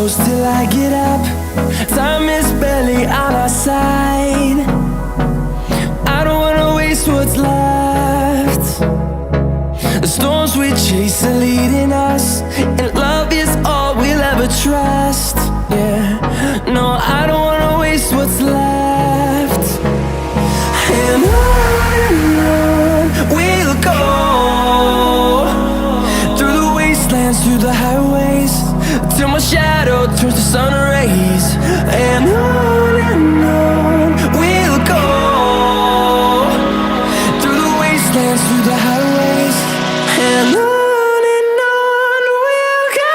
close till I get up. Time is barely on our side. I don't wanna waste what's left. The storms we chase are leading us, and love is all we'll ever trust. Yeah, no, I don't wanna waste what's left. And on we'll go, through the wastelands, through the highways, till my shadow turns to sun rays. And on we'll go, through the wastelands, through the highways, and on we'll go.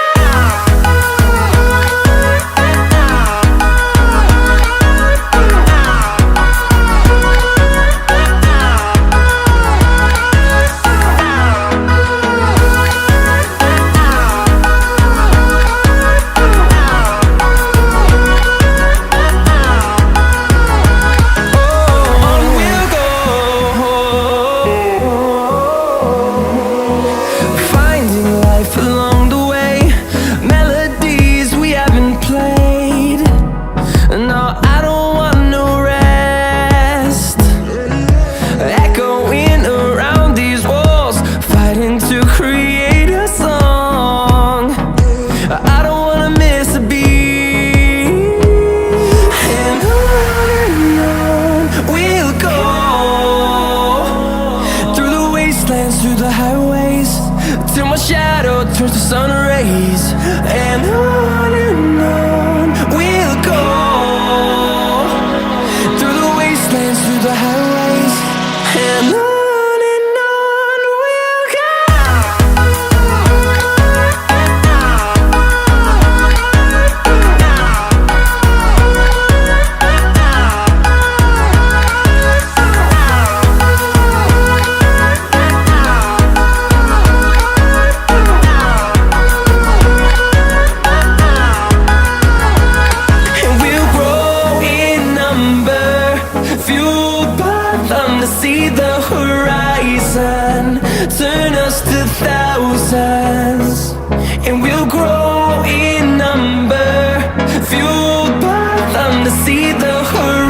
Along the way, melodies we haven't played. No, I don't want no rest. Echoing around these walls, fighting to create a song. I don't wanna miss a beat. And on we'll go, through the wastelands, through the highways, till my shadow turns to sun rays. And on we'll go, through the wastelands, through the highways, and on we'll go. See the horizon turn us to thousands, and we'll grow in number, fueled by them to see the horizon.